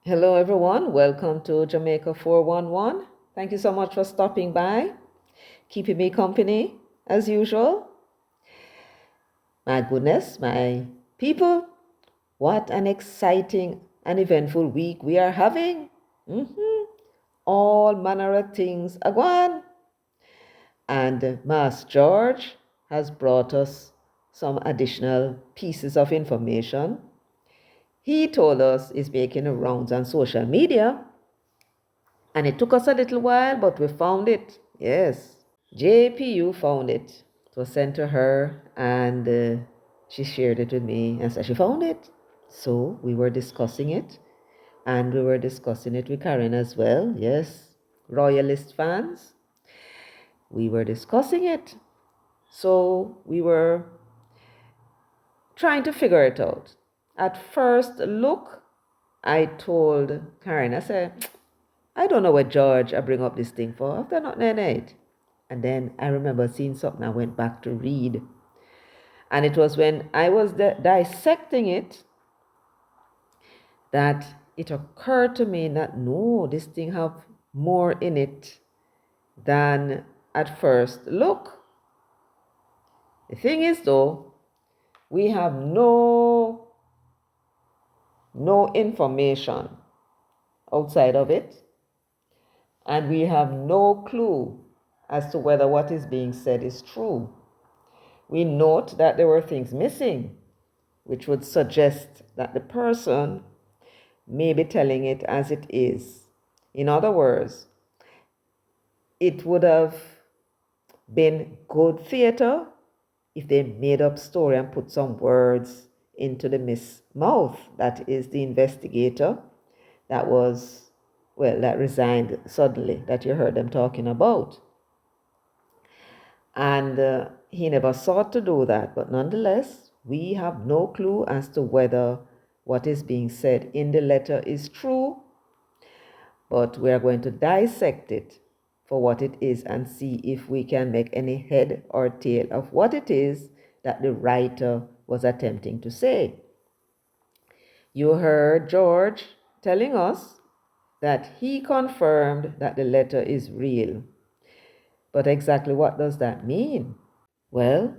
Hello, everyone. Welcome to Jamaica 411. Thank you so much for stopping by, keeping me company as usual. My goodness, my people, what an exciting and eventful week we are having. All manner of things are going. And Mas George has brought us some additional pieces of information. He told us he's making the rounds on social media. And it took us a little while, but we found it. Yes. JPU found it. It was sent to her, and she shared it with me and said she found it. So we were discussing it, and we were discussing it with Karen as well. Yes. Royalist fans. We were discussing it. So we were trying to figure it out. At first look, I told Karen, I said, I don't know what George I bring up this thing for. After not in it. And then I remember seeing something I went back to read. And it was when I was dissecting it that it occurred to me that no, this thing have more in it than at first look. The thing is though, we have no information outside of it, and we have no clue as to whether what is being said is true. We note that there were things missing, which would suggest that the person may be telling it as it is. In other words, it would have been good theater if they made up story and put some words into the Miss Mouth, that is the investigator that was, well, that resigned suddenly, that you heard them talking about. And he never sought to do that, but nonetheless, we have no clue as to whether what is being said in the letter is true, but we are going to dissect it for what it is and see if we can make any head or tail of what it is that the writer was attempting to say. You heard George telling us that he confirmed that the letter is real. But exactly what does that mean? Well,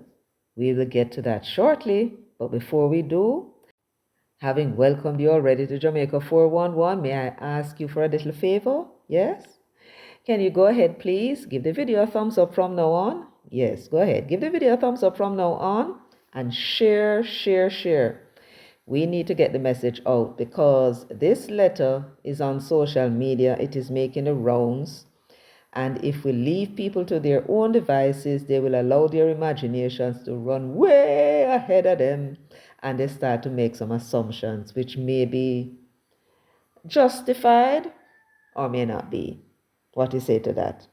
we will get to that shortly, but before we do, having welcomed you already to Jamaica 411, may I ask you for a little favor? Yes? Can you go ahead, please? Give the video a thumbs up from now on. Yes, go ahead. Give the video a thumbs up from now on and share, share, share. We need to get the message out because this letter is on social media. It is making the rounds. And if we leave people to their own devices, they will allow their imaginations to run way ahead of them. And they start to make some assumptions, which may be justified or may not be. What do you say to that?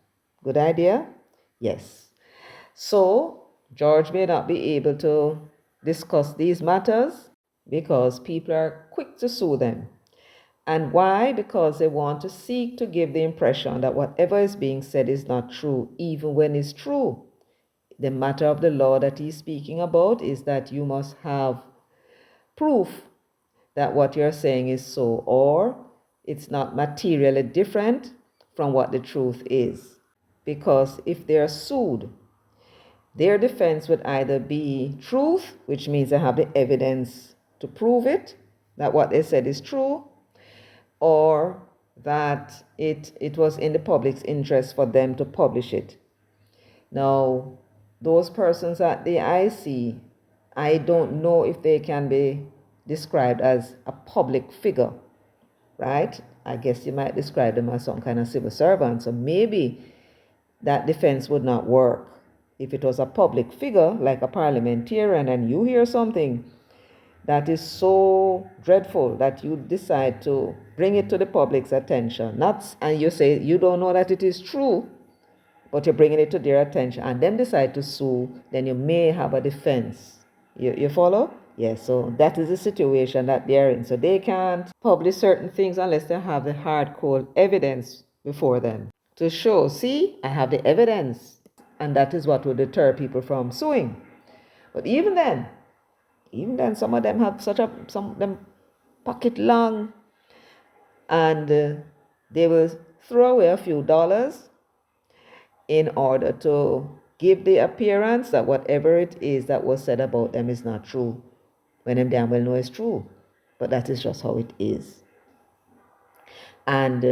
Good idea? Yes. So, George may not be able to discuss these matters because people are quick to sue them. And why? Because they want to seek to give the impression that whatever is being said is not true, even when it's true. The matter of the law that he's speaking about is that you must have proof that what you're saying is so, or it's not materially different from what the truth is. Because if they're sued, their defense would either be truth, which means they have the evidence to prove it, that what they said is true, or that it was in the public's interest for them to publish it. Now, those persons at the IC, I don't know if they can be described as a public figure, right? I guess you might describe them as some kind of civil servant. So maybe that defense would not work. If it was a public figure, like a parliamentarian, and you hear something that is so dreadful that you decide to bring it to the public's attention, and you say you don't know that it is true, but you're bringing it to their attention, and then decide to sue, then you may have a defense. You follow? Yes, so that is the situation that they're in. So they can't publish certain things unless they have the hardcore evidence before them to show, see, I have the evidence. And that is what will deter people from suing. But even then, some of them have some of them pocket long and they will throw away a few dollars in order to give the appearance that whatever it is that was said about them is not true, when them damn well know it's true. But that is just how it is. And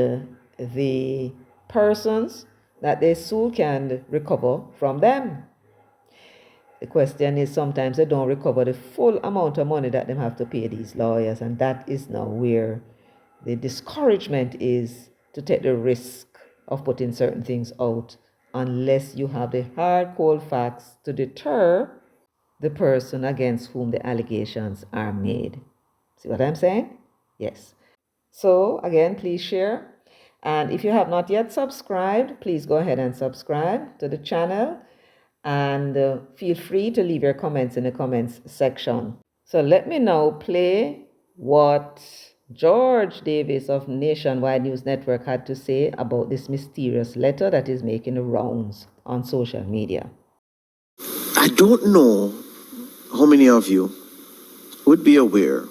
the persons that they sue can recover from them. The question is, sometimes they don't recover the full amount of money that they have to pay these lawyers, and that is now where the discouragement is, to take the risk of putting certain things out unless you have the hard cold facts to deter the person against whom the allegations are made. See what I'm saying? Yes. So again, please share. And if you have not yet subscribed, please go ahead and subscribe to the channel. And feel free to leave your comments in the comments section. So let me now play what George Davis of Nationwide News Network had to say about this mysterious letter that is making the rounds on social media. I don't know how many of you would be aware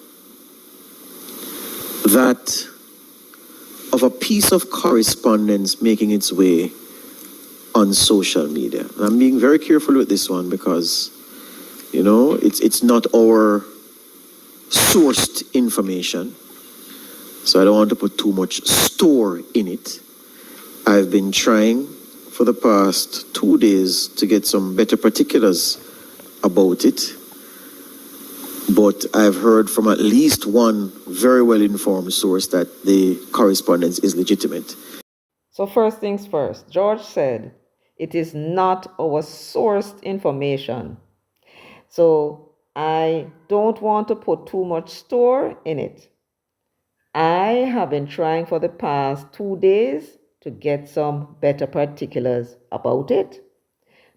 that of a piece of correspondence making its way on social media. And I'm being very careful with this one because, you know, it's not our sourced information. So I don't want to put too much store in it. I've been trying for the past 2 days to get some better particulars about it. But I've heard from at least one very well-informed source that the correspondence is legitimate. So first things first, George said, it is not our sourced information. So I don't want to put too much store in it. I have been trying for the past 2 days to get some better particulars about it,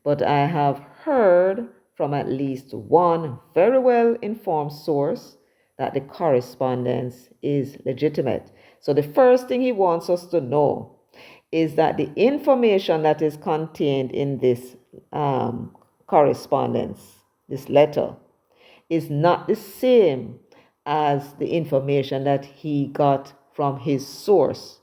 but I have heard from at least one very well-informed source that the correspondence is legitimate. So the first thing he wants us to know is that the information that is contained in this correspondence, this letter, is not the same as the information that he got from his source.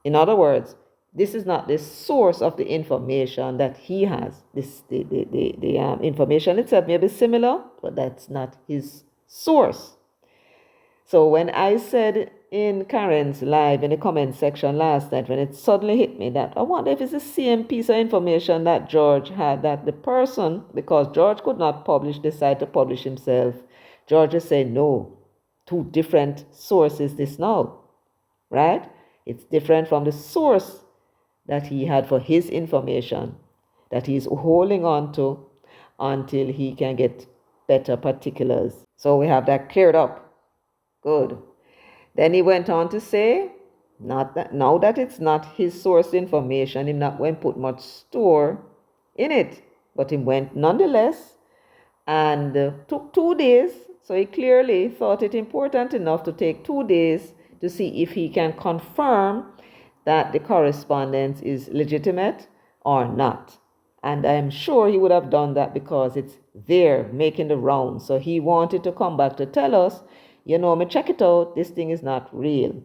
In other words, this is not the source of the information that he has. The information itself may be similar, but that's not his source. So when I said in Karen's live in the comment section last night, when it suddenly hit me that I wonder if it's the same piece of information that George had, that the person, because George could not decide to publish himself, George is saying, no, 2 different sources this now, right? It's different from the source that he had for his information that he's holding on to until he can get better particulars. So we have that cleared up. Good. Then he went on to say, not that now that it's not his source information, he not went put much store in it, but he went nonetheless and took 2 days. So he clearly thought it important enough to take 2 days to see if he can confirm that the correspondence is legitimate or not. And I'm sure he would have done that because it's there making the rounds. So he wanted to come back to tell us, you know, me check it out, this thing is not real.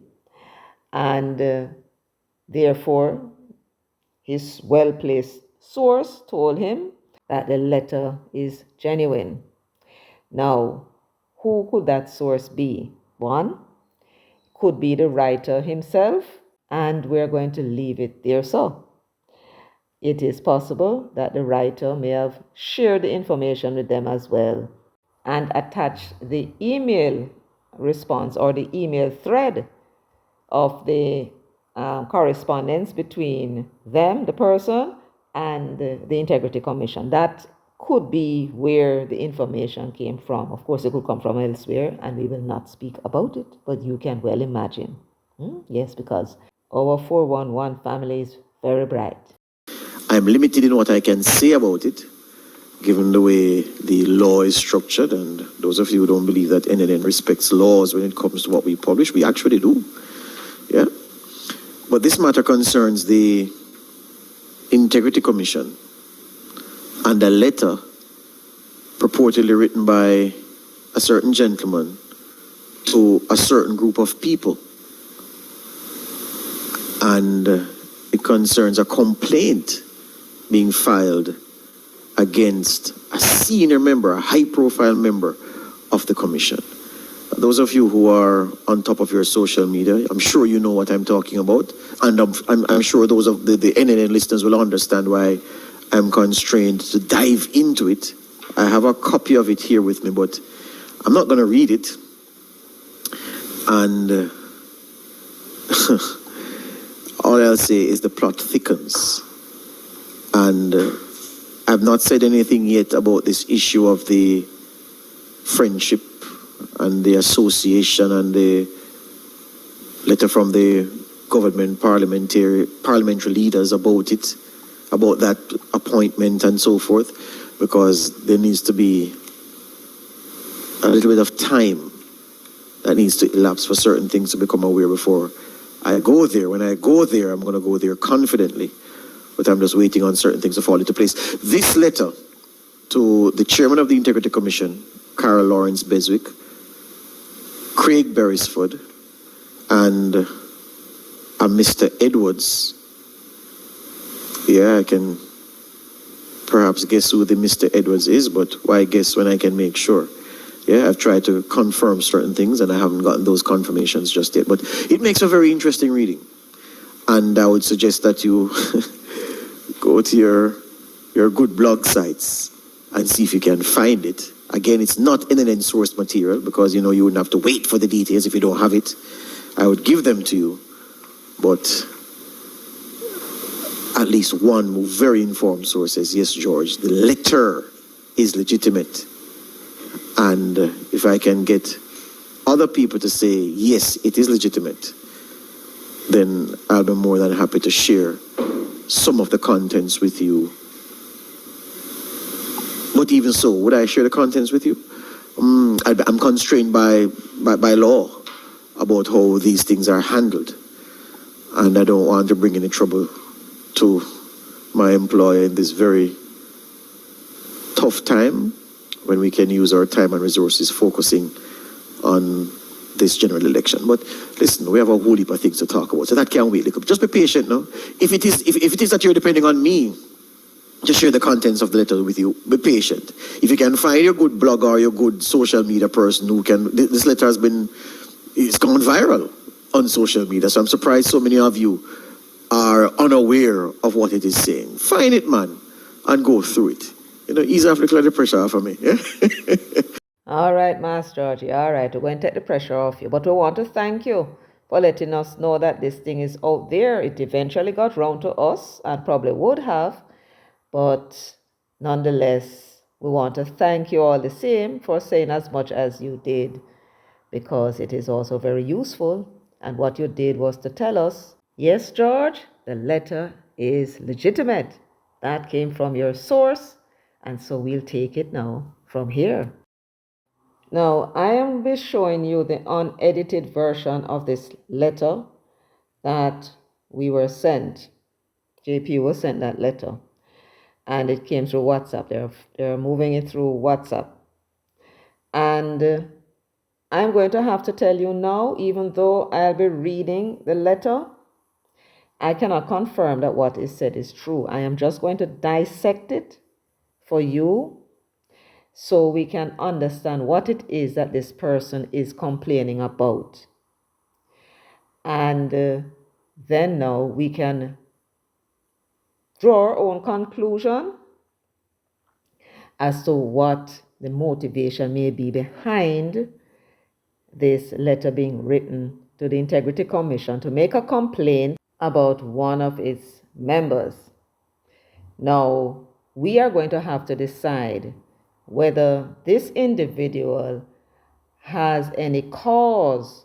And therefore, his well-placed source told him that the letter is genuine. Now, who could that source be? One could be the writer himself, and we're going to leave it there. So it is possible that the writer may have shared the information with them as well and attached the email response or the email thread of the correspondence between them, the person, and the Integrity Commission. That could be where the information came from. Of course, it could come from elsewhere, and we will not speak about it, but you can well imagine. Yes, because our 411 family is very bright. I'm limited in what I can say about it, given the way the law is structured, and those of you who don't believe that NNN respects laws when it comes to what we publish, we actually do. Yeah? But this matter concerns the Integrity Commission and a letter purportedly written by a certain gentleman to a certain group of people. and it concerns a complaint being filed against a senior member, a high-profile member of the commission. Those of you who are on top of your social media, I'm sure you know what I'm talking about, and I'm sure those of the NNN listeners will understand why I'm constrained to dive into it. I have a copy of it here with me, but I'm not going to read it. And all I'll say is the plot thickens. And I've not said anything yet about this issue of the friendship and the association and the letter from the government parliamentary leaders about it, about that appointment and so forth, because there needs to be a little bit of time that needs to elapse for certain things to become aware before I go there. When I go there, I'm going to go there confidently, but I'm just waiting on certain things to fall into place. This letter to the chairman of the Integrity Commission, Carol Lawrence Beswick, Craig Beresford, and a Mr. Edwards. Yeah, I can perhaps guess who the Mr. Edwards is, but why guess when I can make sure? Yeah, I've tried to confirm certain things and I haven't gotten those confirmations just yet, but it makes a very interesting reading. And I would suggest that you go to your good blog sites and see if you can find it. Again, it's not NNN sourced material because, you know, you wouldn't have to wait for the details if you don't have it. I would give them to you, but at least one very informed source says, yes, George, the letter is legitimate. And if I can get other people to say, yes, it is legitimate, then I'll be more than happy to share some of the contents with you. But even so, would I share the contents with you? I'm constrained by law about how these things are handled. And I don't want to bring any trouble to my employer in this very tough time when we can use our time and resources focusing on this general election. But listen, we have a whole heap of things to talk about, so that can't wait. Just be patient now. If it is that you're depending on me to share the contents of the letter with you, be patient. If you can find your good blogger or your good social media person who can, this letter it's gone viral on social media, so I'm surprised so many of you are unaware of what it is saying. Find it, man, and go through it. You know, ease off the pressure off of me. Yeah? All right, Master Georgie. All right, we're going to take the pressure off you. But we want to thank you for letting us know that this thing is out there. It eventually got round to us and probably would have. But nonetheless, we want to thank you all the same for saying as much as you did, because it is also very useful. And what you did was to tell us, yes, George, the letter is legitimate. That came from your source. And so we'll take it now from here. Now, I am be showing you the unedited version of this letter that we were sent. JP was sent that letter. And it came through WhatsApp. They're moving it through WhatsApp. And I'm going to have to tell you now, even though I'll be reading the letter, I cannot confirm that what is said is true. I am just going to dissect it for you so we can understand what it is that this person is complaining about. And then now we can draw our own conclusion as to what the motivation may be behind this letter being written to the Integrity Commission to make a complaint about one of its members. Now, we are going to have to decide whether this individual has any cause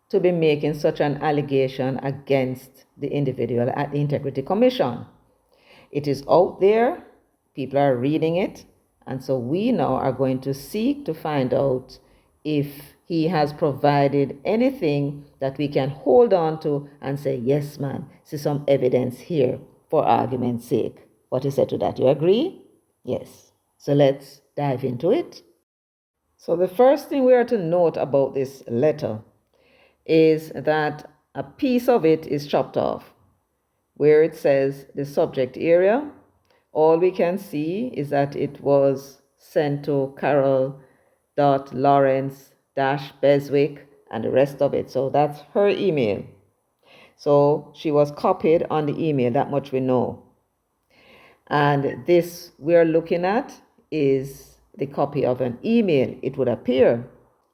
to be making such an allegation against the individual at the Integrity Commission. It is out there, people are reading it, and so we now are going to seek to find out if he has provided anything that we can hold on to and say, yes, man, see some evidence here for argument's sake. What he said to that, you agree? Yes. So let's dive into it. So the first thing we are to note about this letter is that a piece of it is chopped off. where it says the subject area, all we can see is that it was sent to Carol.Lawrence-Beswick and the rest of it. So that's her email. So she was copied on the email, that much we know. And this we're looking at is the copy of an email, it would appear.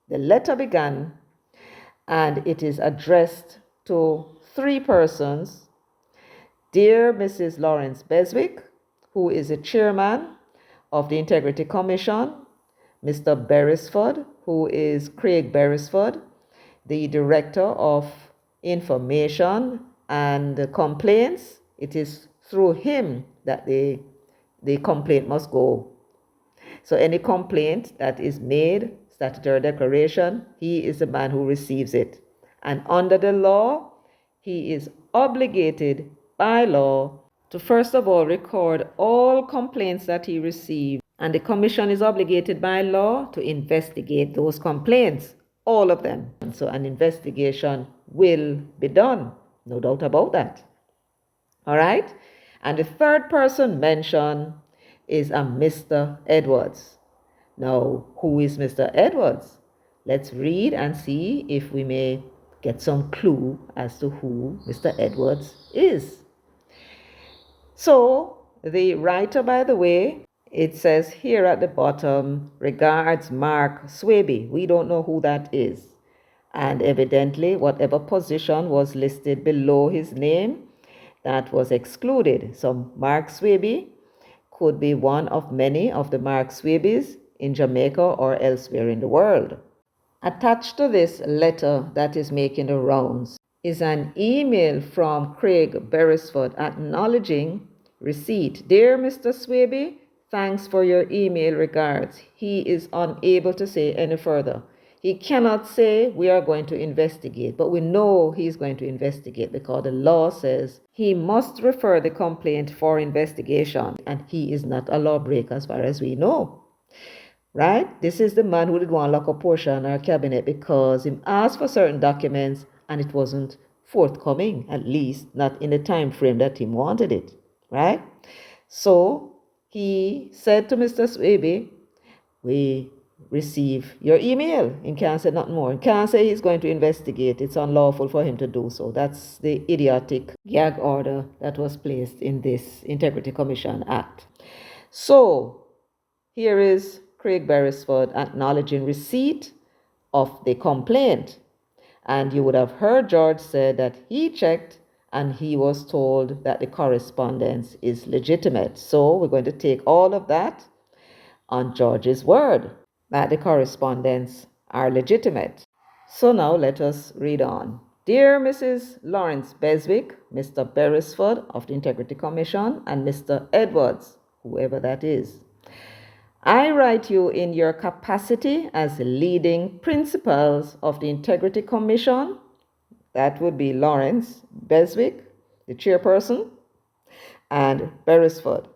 The letter began, and it is addressed to three persons. Dear Mrs. Lawrence Beswick, who is the chairman of the Integrity Commission, Mr. Beresford, who is Craig Beresford, the Director of Information and Complaints. It is through him that the complaint must go. So any complaint that is made, statutory declaration, he is the man who receives it. And under the law, he is obligated by law to first of all record all complaints that he received. And the commission is obligated by law to investigate those complaints, all of them. And so an investigation will be done, no doubt about that. All right? And the third person mentioned is a Mr. Edwards. Now, who is Mr. Edwards? Let's read and see if we may get some clue as to who Mr. Edwards is. So, the writer, by the way, it says here at the bottom, regards Mark Swaby. We don't know who that is. And evidently, whatever position was listed below his name, that was excluded. So Mark Swaby could be one of many of the Mark Swabys in Jamaica or elsewhere in the world. Attached to this letter that is making the rounds is an email from Craig Beresford acknowledging receipt. Dear Mr. Swaby, thanks for your email, regards. He is unable to say any further. He cannot say we are going to investigate, but we know he's going to investigate because the law says he must refer the complaint for investigation, and he is not a lawbreaker as far as we know. Right? This is the man who did want to lock up Portia in our cabinet because he asked for certain documents and it wasn't forthcoming, at least not in the time frame that he wanted it. Right? So he said to Mr. Swaby, we receive your email. He can't say nothing more. He can't say he's going to investigate. It's unlawful for him to do so. That's the idiotic gag order that was placed in this Integrity Commission Act. So here is Craig Beresford acknowledging receipt of the complaint. And you would have heard George said that he checked and he was told that the correspondence is legitimate. So we're going to take all of that on George's word that the correspondence are legitimate. So now let us read on. Dear Mrs. Lawrence Beswick, Mr. Beresford of the Integrity Commission, and Mr. Edwards, whoever that is, I write you in your capacity as leading principals of the Integrity Commission. That would be Lawrence Beswick, the chairperson, and Beresford,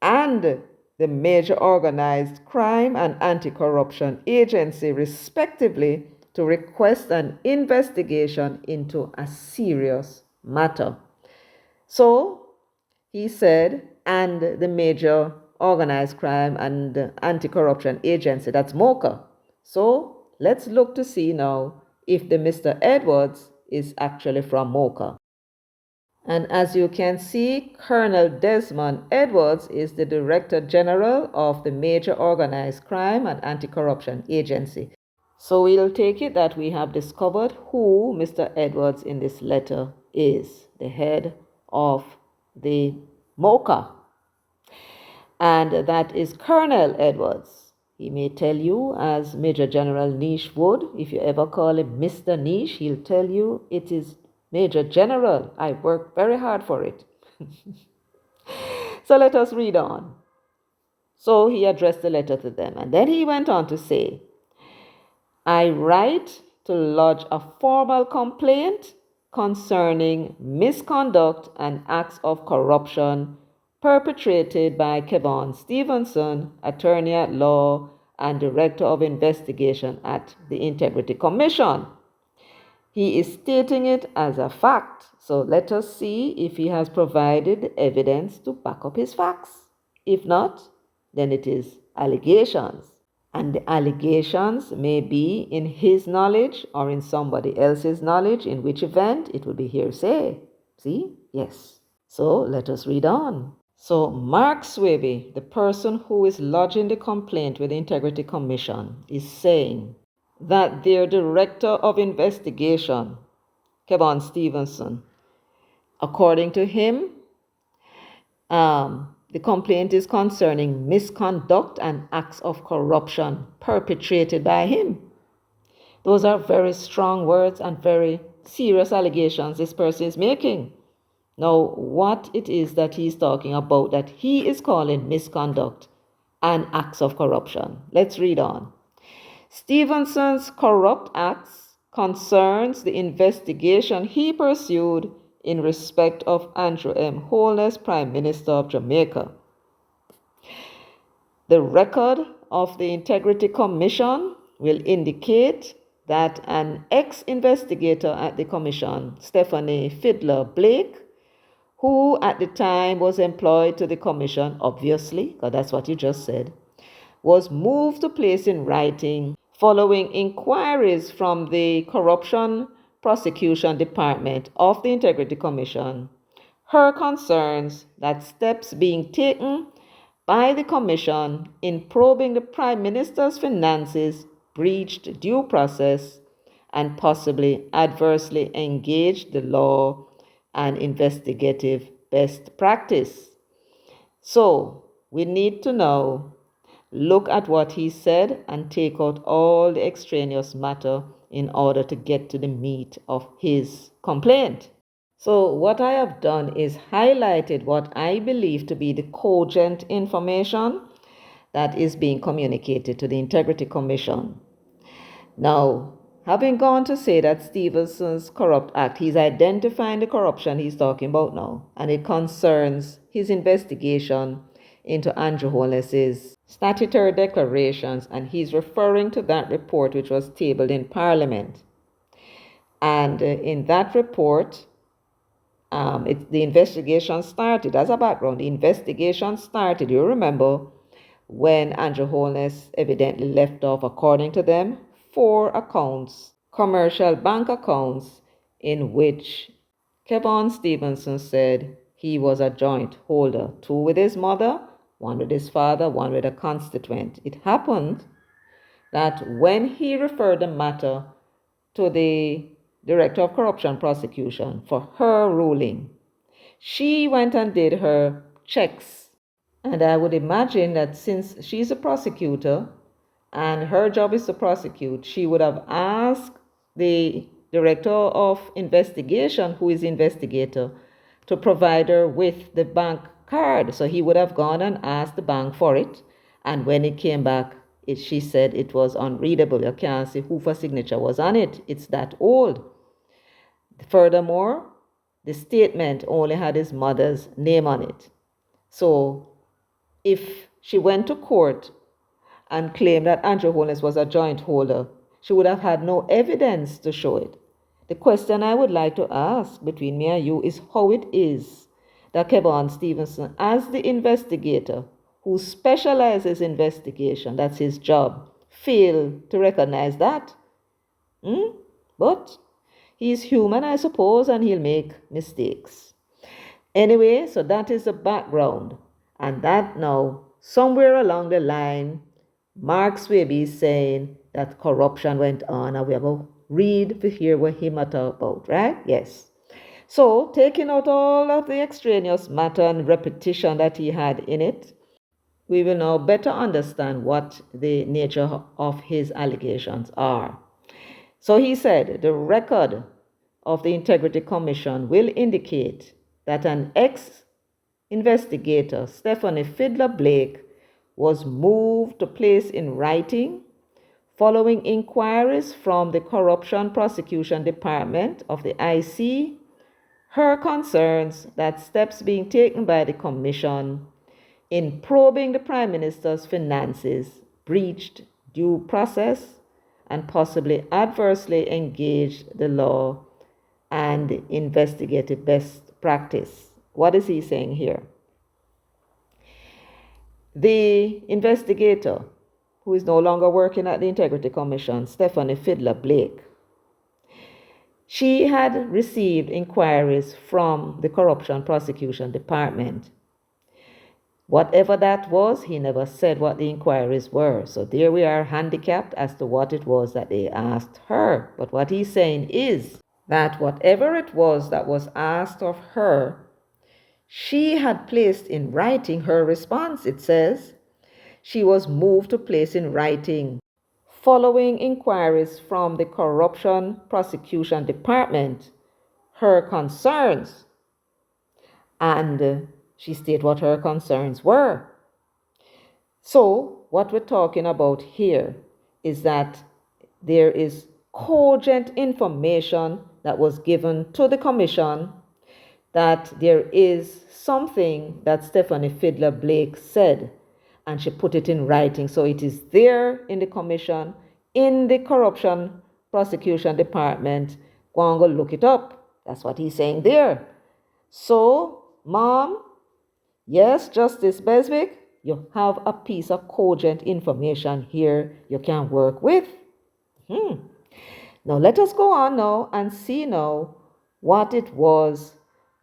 and the major organized crime and anti-corruption agency, respectively, to request an investigation into a serious matter. So he said, and the major organized crime and anti-corruption agency, that's MOCA. So let's look to see now if the Mr. Edwards is actually from MOCA. And as you can see, Colonel Desmond Edwards is the Director General of the Major Organized Crime and Anti-Corruption Agency. So we'll take it that we have discovered who Mr. Edwards in this letter is, the head of the MOCA. And that is Colonel Edwards. He may tell you, as Major General Niche would, if you ever call him Mr. Niche, he'll tell you it is Major General. I worked very hard for it. So let us read on. So he addressed the letter to them. And then he went on to say, I write to lodge a formal complaint concerning misconduct and acts of corruption perpetrated by Kevon Stephenson, attorney at law and director of investigation at the Integrity Commission. He is stating it as a fact. So let us see if he has provided evidence to back up his facts. If not, then it is allegations. And the allegations may be in his knowledge or in somebody else's knowledge, in which event it will be hearsay. See? Yes. So let us read on. So Mark Swaby, the person who is lodging the complaint with the Integrity Commission, is saying that their director of investigation, Kevon Stephenson, according to him, the complaint is concerning misconduct and acts of corruption perpetrated by him. Those are very strong words and very serious allegations this person is making. Now, what it is that he's talking about that he is calling misconduct and acts of corruption. Let's read on. Stephenson's corrupt acts concerns the investigation he pursued in respect of Andrew M. Holness, Prime Minister of Jamaica. The record of the Integrity Commission will indicate that an ex-investigator at the Commission, Stephanie Fiddler Blake, who at the time was employed to the Commission, obviously, because that's what you just said, was moved to place in writing following inquiries from the Corruption Prosecution Department of the Integrity Commission, her concerns that steps being taken by the Commission in probing the Prime Minister's finances breached due process and possibly adversely engaged the law and investigative best practice. So we need to now look at what he said and take out all the extraneous matter in order to get to the meat of his complaint. So what I have done is highlighted what I believe to be the cogent information that is being communicated to the Integrity Commission. Now, having gone to say that Stephenson's corrupt act, he's identifying the corruption he's talking about now, and it concerns his investigation into Andrew Holness's statutory declarations, and he's referring to that report which was tabled in Parliament. And in that report, the investigation started. As a background, the investigation started, you remember, when Andrew Holness evidently left off, according to them, 4 accounts, commercial bank accounts, in which Kevon Stephenson said he was a joint holder, 2 with his mother, 1 with his father, 1 with a constituent. It happened that when he referred the matter to the Director of Corruption Prosecution for her ruling, she went and did her checks. And I would imagine that since she's a prosecutor and her job is to prosecute, she would have asked the Director of Investigation, who is the investigator, to provide her with the bank card. So he would have gone and asked the bank for it. And when it came back, she said it was unreadable. You can't see who for signature was on it. It's that old. Furthermore, the statement only had his mother's name on it. So if she went to court and claimed that Andrew Holness was a joint holder, she would have had no evidence to show it. The question I would like to ask between me and you is how it is that Kevon Stephenson, as the investigator who specializes in investigation, that's his job, failed to recognize that. But he's human, I suppose, and he'll make mistakes. Anyway, so that is the background. And that now, somewhere along the line, Mark Swaby is saying that corruption went on, and we have to read to hear what he talk about, right? Yes. So, taking out all of the extraneous matter and repetition that he had in it, we will now better understand what the nature of his allegations are. So he said the record of the Integrity Commission will indicate that an ex-investigator, Stephanie Fiddler Blake, was moved to place in writing following inquiries from the Corruption Prosecution Department of the IC, her concerns that steps being taken by the Commission in probing the Prime Minister's finances breached due process and possibly adversely engage the law and investigative best practice. What is he saying here? The investigator, who is no longer working at the Integrity Commission, Stephanie Fiddler Blake, she had received inquiries from the Corruption Prosecution Department. Whatever that was, he never said what the inquiries were. So there we are, handicapped as to what it was that they asked her. But what he's saying is that whatever it was that was asked of her, she had placed in writing her response. It says she was moved to place in writing, following inquiries from the Corruption Prosecution Department, her concerns. And she stated what her concerns were. So what we're talking about here is that there is cogent information that was given to the commission that there is something that Stephanie Fiddler Blake said, and she put it in writing. So it is there in the commission, in the Corruption Prosecution Department. Go and go look it up. That's what he's saying there. So, Mom, yes, Justice Beswick, you have a piece of cogent information here you can work with. Now let us go on now and see now what it was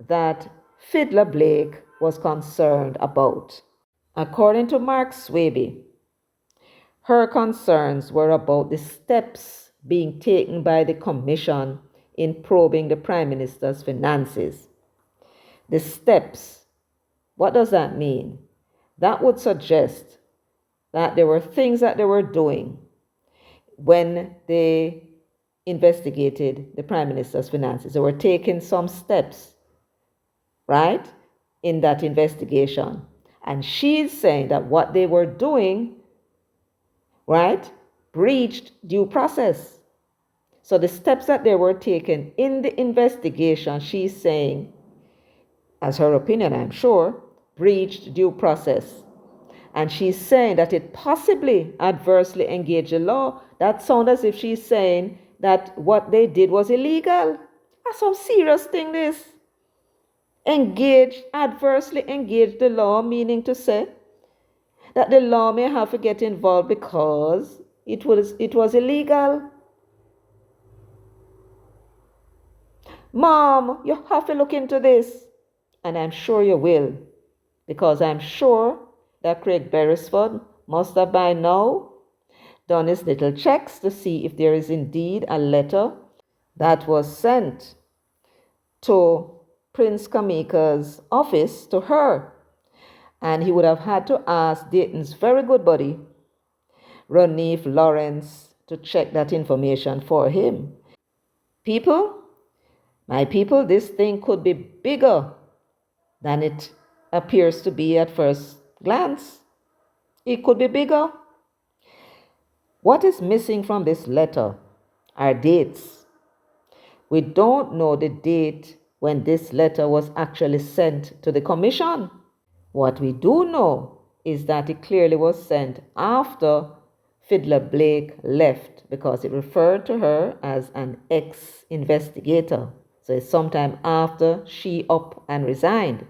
that Fiddler Blake was concerned about. According to Mark Swaby, her concerns were about the steps being taken by the commission in probing the Prime Minister's finances. The steps, what does that mean? That would suggest that there were things that they were doing when they investigated the Prime Minister's finances. They were taking some steps, right, in that investigation. And she's saying that what they were doing, right, breached due process. So the steps that they were taking in the investigation, she's saying, as her opinion, I'm sure, breached due process. And she's saying that it possibly adversely engaged the law. That sounds as if she's saying that what they did was illegal. That's some serious thing, this. Adversely engage the law, meaning to say that the law may have to get involved because it was illegal. Mom, you have to look into this. And I'm sure you will, because I'm sure that Craig Beresford must have by now done his little checks to see if there is indeed a letter that was sent to Prince Kamika's office to her. And he would have had to ask Dayton's very good buddy, Ronif Lawrence, to check that information for him. People, my people, this thing could be bigger than it appears to be at first glance. It could be bigger. What is missing from this letter are dates. We don't know the date when this letter was actually sent to the commission. What we do know is that it clearly was sent after Fiddler Blake left, because it referred to her as an ex-investigator. So it's sometime after she up and resigned.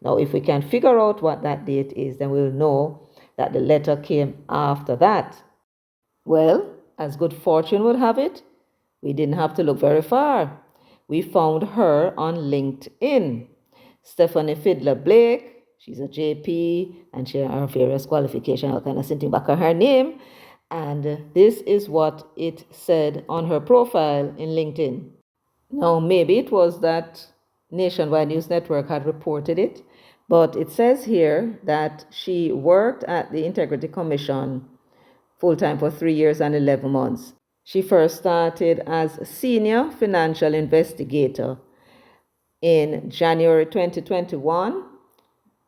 Now, if we can figure out what that date is, then we'll know that the letter came after that. Well, as good fortune would have it, we didn't have to look very far. We found her on LinkedIn. Stephanie Fiddler Blake, she's a JP, and she has various qualifications. I kind of sent back her name. And this is what it said on her profile in LinkedIn. Now, maybe it was that Nationwide News Network had reported it, but it says here that she worked at the Integrity Commission full-time for 3 years and 11 months. She first started as Senior Financial Investigator in January 2021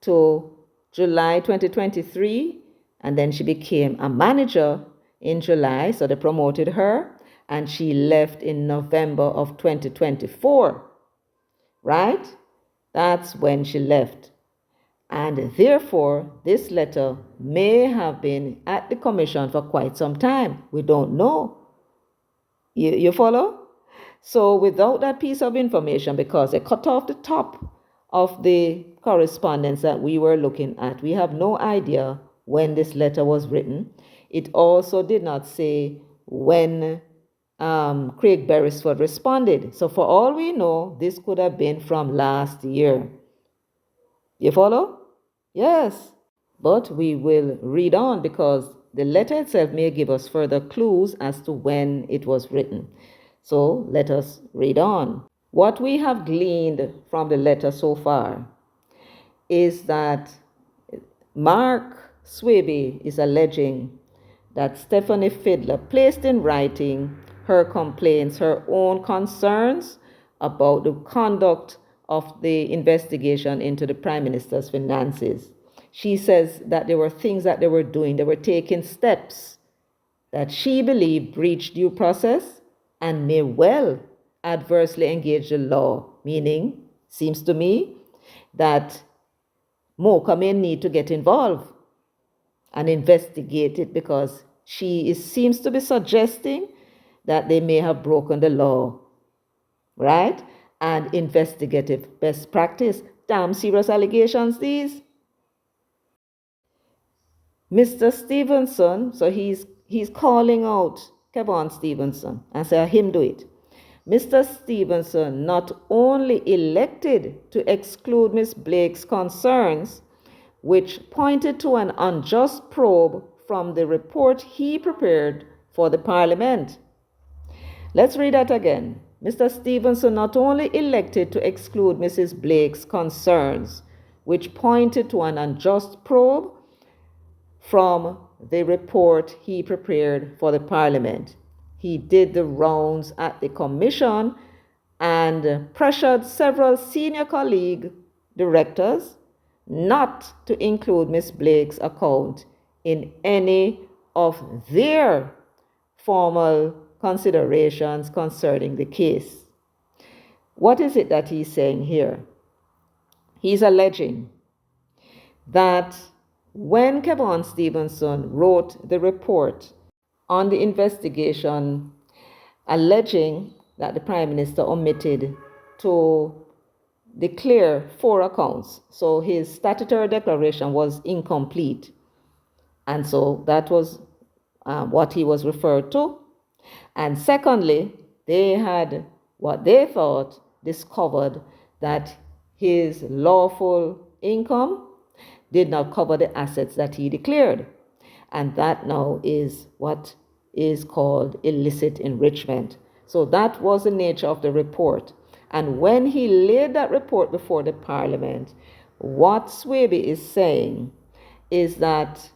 to July 2023, and then she became a manager in July, so they promoted her, and she left in November of 2024, right? That's when she left. And therefore, this letter may have been at the commission for quite some time. We don't know. You follow? So without that piece of information, because they cut off the top of the correspondence that we were looking at, we have no idea when this letter was written. It also did not say when Craig Beresford responded. So for all we know, this could have been from last year. You follow? Yes. But we will read on because the letter itself may give us further clues as to when it was written. So let us read on. What we have gleaned from the letter so far is that Mark Swaby is alleging that Stephanie Fiddler placed in writing her complaints, her own concerns about the conduct of the investigation into the Prime Minister's finances. She says that there were things that they were doing, they were taking steps that she believed breached due process and may well adversely engage the law, meaning, seems to me, that Mocha may need to get involved and investigate it because seems to be suggesting that they may have broken the law, right? And investigative best practice. Damn serious allegations, these. Mr. Stephenson, so he's calling out Kevon Stephenson and say him do it. Mr. Stephenson not only elected to exclude Ms. Blake's concerns, which pointed to an unjust probe from the report he prepared for the Parliament. Let's read that again. Mr. Stephenson not only elected to exclude Mrs. Blake's concerns, which pointed to an unjust probe from the report he prepared for the Parliament. He did the rounds at the Commission and pressured several senior colleague directors not to include Ms. Blake's account in any of their formal considerations concerning the case. What is it that he's saying here? He's alleging that when Kevon Stephenson wrote the report on the investigation alleging that the Prime Minister omitted to declare 4 accounts, so his statutory declaration was incomplete, and so that was what he was referred to. And secondly, they had what they thought discovered that his lawful income did not cover the assets that he declared. And that now is what is called illicit enrichment. So that was the nature of the report. And when he laid that report before the Parliament, what Swaby is saying is that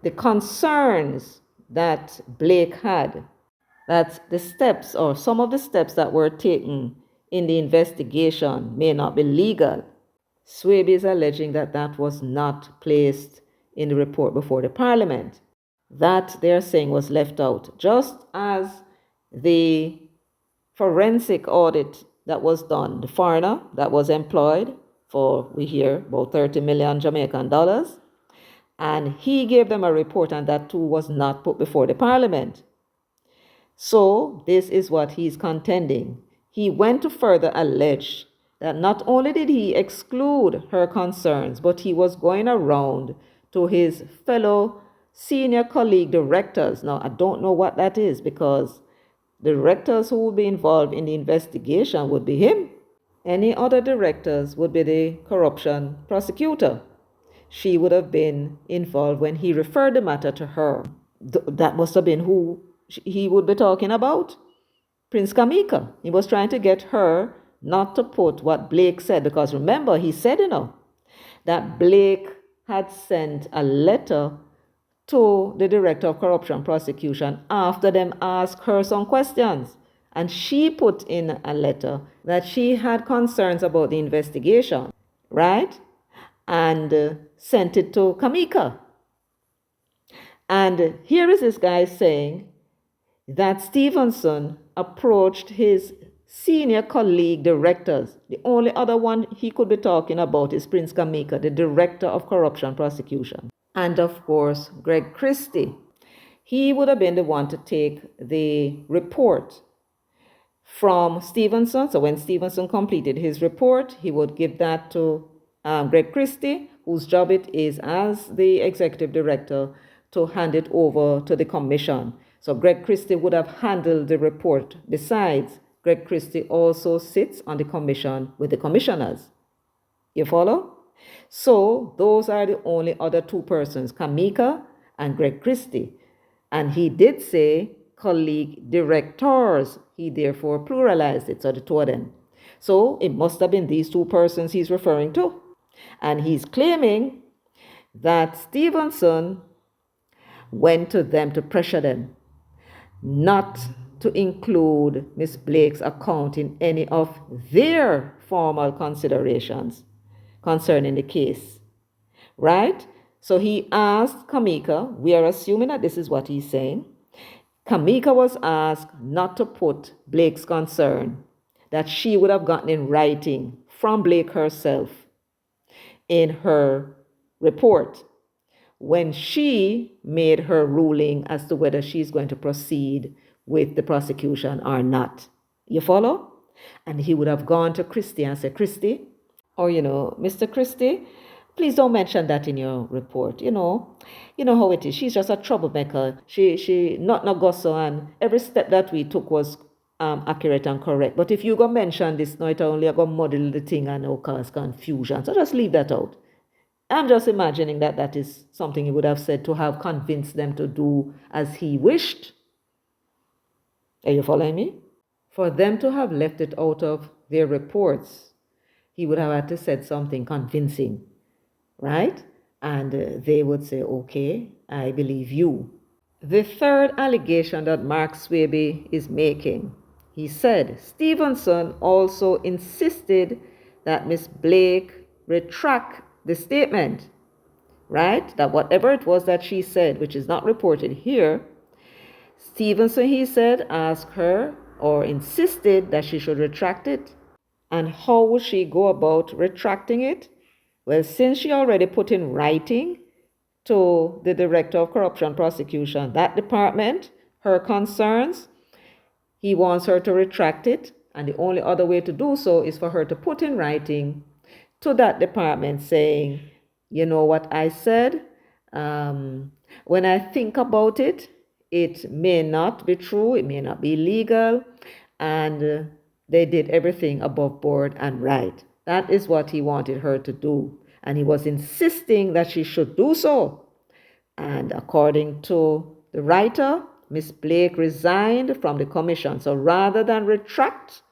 the concerns that Blake had, that the steps or some of the steps that were taken in the investigation may not be legal. Swaby is alleging that that was not placed in the report before the Parliament. That they're saying was left out, just as the forensic audit that was done, the foreigner that was employed for, we hear, about 30 million Jamaican dollars, and he gave them a report, and that too was not put before the Parliament. So this is what he's contending. He went to further allege that not only did he exclude her concerns, but he was going around to his fellow senior colleague directors. Now, I don't know what that is, because the directors who would be involved in the investigation would be him. Any other directors would be the corruption prosecutor. She would have been involved when he referred the matter to her. That must have been who he would be talking about. Prince Kamika. He was trying to get her not to put what Blake said, because remember, he said, that Blake had sent a letter to the Director of Corruption Prosecution after them asked her some questions. And she put in a letter that she had concerns about the investigation, right? And sent it to Kamika. And here is this guy saying that Stephenson approached his senior colleague directors. The only other one he could be talking about is Prince Kamika, the Director of Corruption Prosecution. And of course, Greg Christie. He would have been the one to take the report from Stephenson. So when Stephenson completed his report, he would give that to Greg Christie, whose job it is as the executive director to hand it over to the commission. So Greg Christie would have handled the report. Besides, Greg Christie also sits on the commission with the commissioners. You follow? So those are the only other two persons, Kamika and Greg Christie. And he did say colleague directors. He therefore pluralized it, so the two of them. So it must have been these two persons he's referring to. And he's claiming that Stephenson went to them to pressure them not to include Miss Blake's account in any of their formal considerations concerning the case, right? So he asked Kamika, we are assuming that this is what he's saying. Kamika was asked not to put Blake's concern that she would have gotten in writing from Blake herself in her report when she made her ruling as to whether she's going to proceed with the prosecution or not. You follow? And he would have gone to Christie and said, Christie, or, Mr. Christie, please don't mention that in your report. You know how it is. She's just a troublemaker. She not gosso, and every step that we took was accurate and correct. But if you go mention this, no, it only go model the thing and cause confusion. So just leave that out. I'm just imagining that that is something he would have said to have convinced them to do as he wished. Are you following me? For them to have left it out of their reports, he would have had to said something convincing, right? And they would say, okay, I believe you. The third allegation that Mark Swaby is making, he said, Stephenson also insisted that Miss Blake retract the statement, right? That whatever it was that she said, which is not reported here, Stephenson, he said, asked her or insisted that she should retract it. And how would she go about retracting it? Well, since she already put in writing to the Director of Corruption Prosecution, that department, her concerns, he wants her to retract it. And the only other way to do so is for her to put in writing to that department saying, you know what I said? When I think about it, it may not be true, it may not be legal, and they did everything above board and right. That is what he wanted her to do. And he was insisting that she should do so. And according to the writer, Miss Blake resigned from the commission. So rather than retract,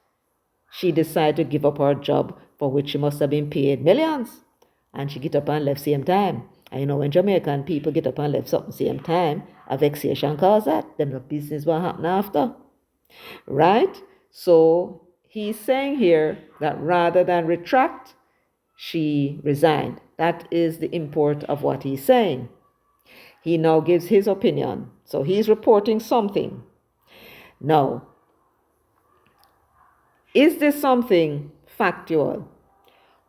she decided to give up her job, for which she must have been paid millions. And she get up and left same time. And when Jamaican people get up and left something same time, a vexation cause that. Them the business will happen after. Right? So he's saying here that rather than retract, she resigned. That is the import of what he's saying. He now gives his opinion. So he's reporting something. Now, is this something factual?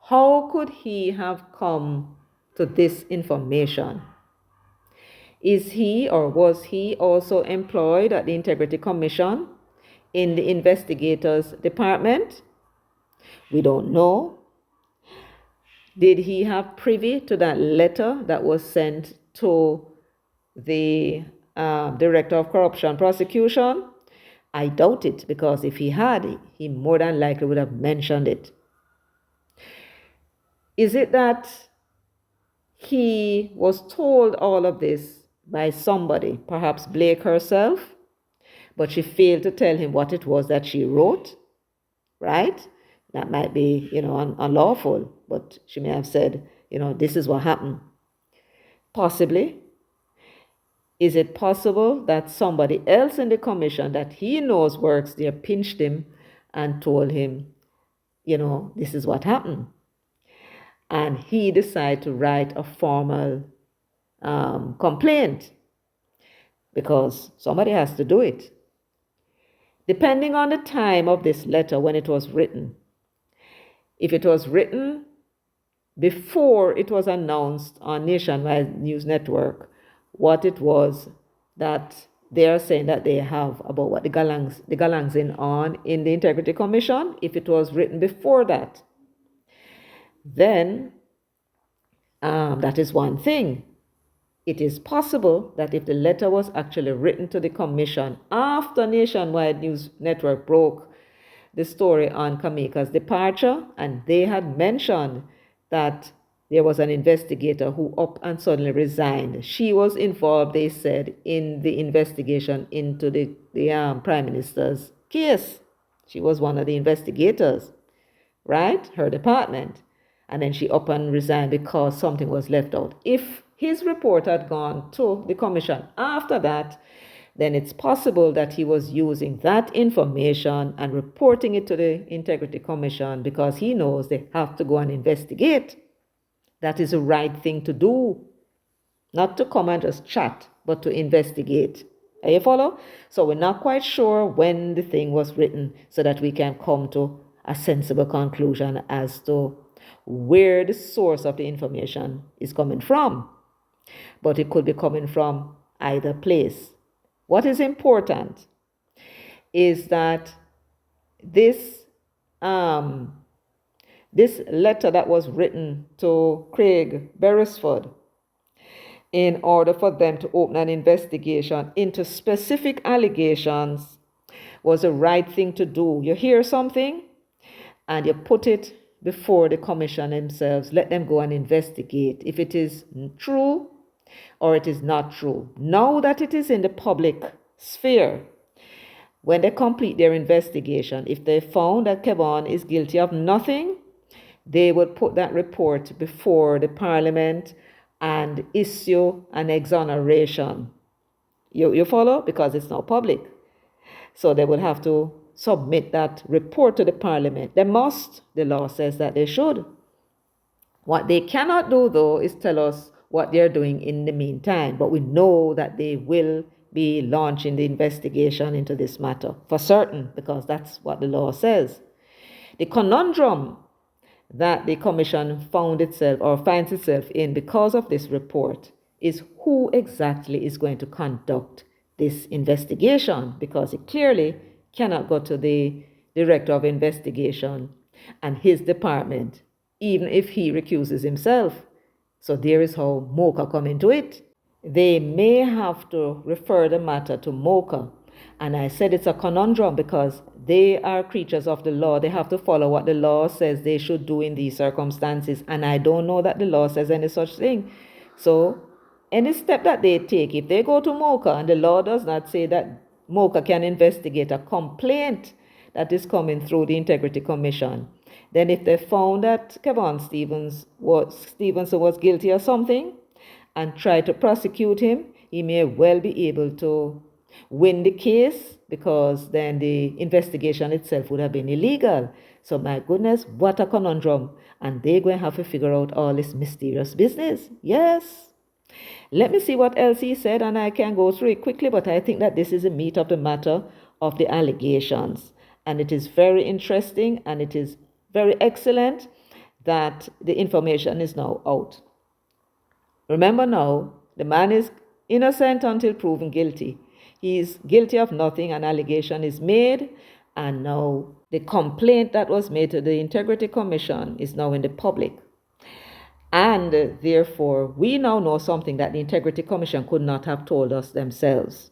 How could he have come to this information? Is he or was he also employed at the Integrity Commission in the investigators department? We don't know. Did he have privy to that letter that was sent to the Director of Corruption Prosecution? I doubt it, because if he had, he more than likely would have mentioned it. Is it that he was told all of this by somebody, perhaps Blake herself, but she failed to tell him what it was that she wrote, right? That might be, unlawful, but she may have said, this is what happened. Possibly. Is it possible that somebody else in the commission that he knows works there pinched him and told him, this is what happened? And he decided to write a formal complaint, because somebody has to do it. Depending on the time of this letter when it was written, if it was written before it was announced on Nationwide News Network what it was that they are saying that they have about what the Galangsing on in the Integrity Commission, if it was written before that, then that is one thing. It is possible that if the letter was actually written to the commission after Nationwide News Network broke the story on Kamika's departure, and they had mentioned that there was an investigator who up and suddenly resigned. She was involved, they said, in the investigation into the Prime Minister's case. She was one of the investigators, right? Her department. And then she up and resigned because something was left out. If his report had gone to the commission after that, then it's possible that he was using that information and reporting it to the Integrity Commission because he knows they have to go and investigate. That is the right thing to do. Not to come and just chat, but to investigate. Are you follow? So we're not quite sure when the thing was written so that we can come to a sensible conclusion as to where the source of the information is coming from. But it could be coming from either place. What is important is that this letter that was written to Craig Beresford in order for them to open an investigation into specific allegations was the right thing to do. You hear something and you put it before the commission themselves. Let them go and investigate if it is true or it is not true. Now that it is in the public sphere, when they complete their investigation, if they found that Kevon is guilty of nothing, they would put that report before the parliament and issue an exoneration. You follow? Because it's not public. So they will have to submit that report to the parliament. They must. The law says that they should. What they cannot do, though, is tell us what they're doing in the meantime. But we know that they will be launching the investigation into this matter for certain, because that's what the law says. The conundrum that the commission found itself or finds itself in because of this report is who exactly is going to conduct this investigation, because it clearly cannot go to the director of investigation and his department, even if he recuses himself. So there is how MOCA come into it. They may have to refer the matter to MOCA. And I said it's a conundrum because they are creatures of the law. They have to follow what the law says they should do in these circumstances. And I don't know that the law says any such thing. So any step that they take, if they go to MOCA and the law does not say that MOCA can investigate a complaint that is coming through the Integrity Commission, then if they found that Kevon Stephenson was guilty of something and try to prosecute him, he may well be able to win the case, because then the investigation itself would have been illegal. So my goodness, what a conundrum. And they're going to have to figure out all this mysterious business. Yes. Let me see what else he said, and I can go through it quickly, but I think that this is the meat of the matter of the allegations. And it is very interesting, and it is very excellent that the information is now out. Remember now, the man is innocent until proven guilty. He is guilty of nothing. An allegation is made, and now the complaint that was made to the Integrity Commission is now in the public. And therefore, we now know something that the Integrity Commission could not have told us themselves.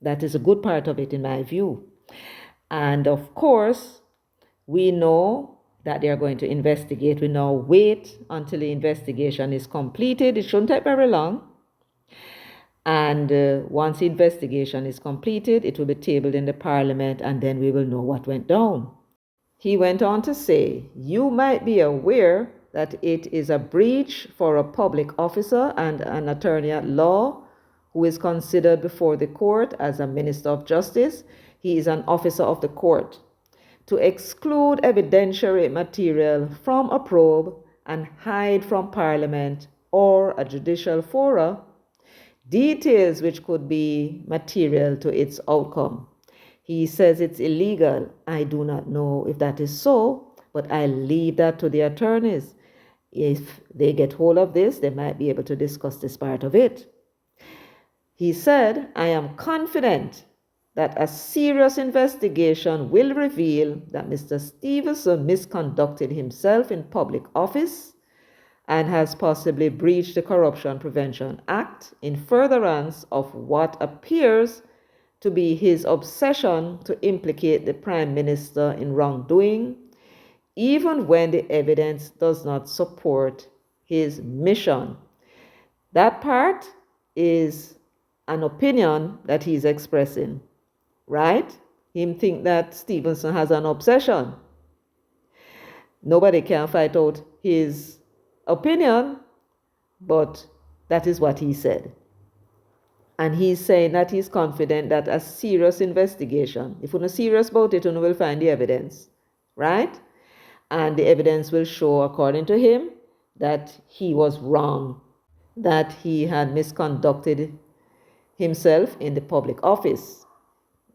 That is a good part of it in my view. And of course, we know that they are going to investigate. We now wait until the investigation is completed. It shouldn't take very long. And once the investigation is completed, it will be tabled in the parliament, and then we will know what went down. He went on to say, you might be aware that it is a breach for a public officer and an attorney at law who is considered before the court as a minister of justice. He is an officer of the court, to exclude evidentiary material from a probe and hide from parliament or a judicial fora details which could be material to its outcome. He says it's illegal. I do not know if that is so, but I leave that to the attorneys. If they get hold of this, they might be able to discuss this part of it. He said, I am confident that a serious investigation will reveal that Mr. Stephenson misconducted himself in public office and has possibly breached the Corruption Prevention Act in furtherance of what appears to be his obsession to implicate the Prime Minister in wrongdoing, even when the evidence does not support his mission. That part is an opinion that he's expressing, right? Him think that Stephenson has an obsession. Nobody can fight out his opinion, but that is what he said. And he's saying that he's confident that a serious investigation, if we're not serious about it, we will find the evidence, right? And the evidence will show, according to him, that he was wrong, that he had misconducted himself in the public office.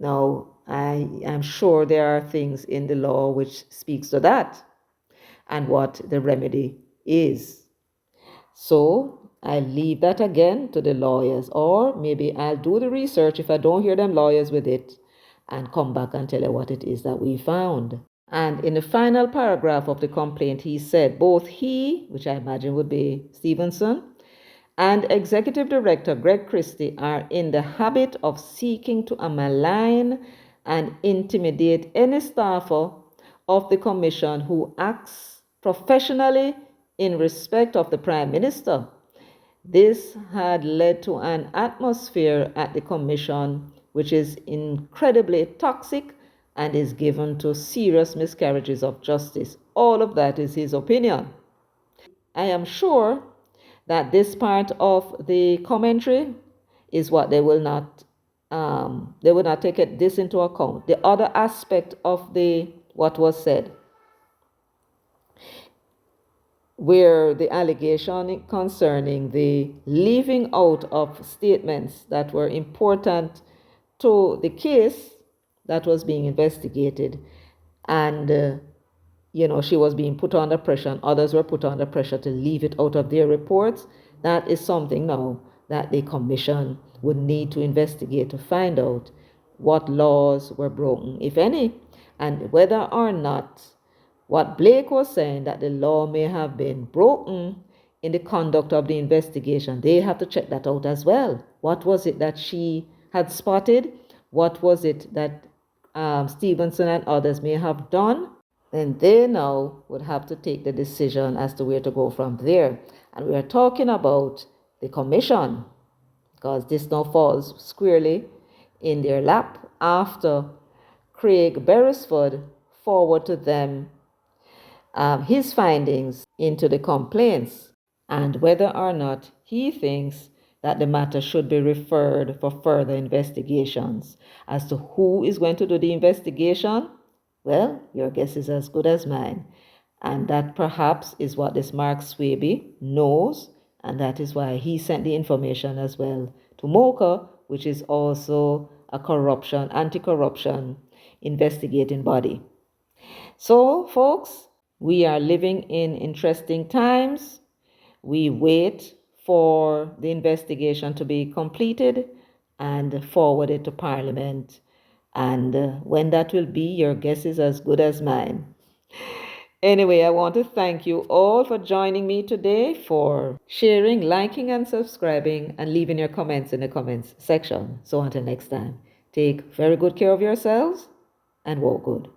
Now, I am sure there are things in the law which speaks to that and what the remedy is. So I leave that again to the lawyers, or maybe I'll do the research if I don't hear them lawyers with it and come back and tell you what it is that we found. And in the final paragraph of the complaint, he said both he, which I imagine would be Stephenson, and Executive Director Greg Christie are in the habit of seeking to malign and intimidate any staffer of the Commission who acts professionally in respect of the Prime Minister. This had led to an atmosphere at the Commission which is incredibly toxic and is given to serious miscarriages of justice. All of that is his opinion. I am sure that this part of the commentary is what they will not take this into account. The other aspect of what was said, where the allegation concerning the leaving out of statements that were important to the case that was being investigated, and she was being put under pressure and others were put under pressure to leave it out of their reports. That is something now that the commission would need to investigate to find out what laws were broken, if any, and whether or not what Blake was saying, that the law may have been broken in the conduct of the investigation. They have to check that out as well. What was it that she had spotted? What was it that Stephenson and others may have done? Then they now would have to take the decision as to where to go from there. And we are talking about the commission, because this now falls squarely in their lap after Craig Beresford forwarded to them his findings into the complaints, and whether or not he thinks that the matter should be referred for further investigations. As to who is going to do the investigation, well, your guess is as good as mine. And that perhaps is what this Mark Swaby knows, and that is why he sent the information as well to MOCA, which is also a anti-corruption investigating body. So, folks, we are living in interesting times. We wait for the investigation to be completed and forwarded to Parliament. And when that will be, your guess is as good as mine. Anyway, I want to thank you all for joining me today, for sharing, liking, and subscribing, and leaving your comments in the comments section. So until next time, take very good care of yourselves and walk good.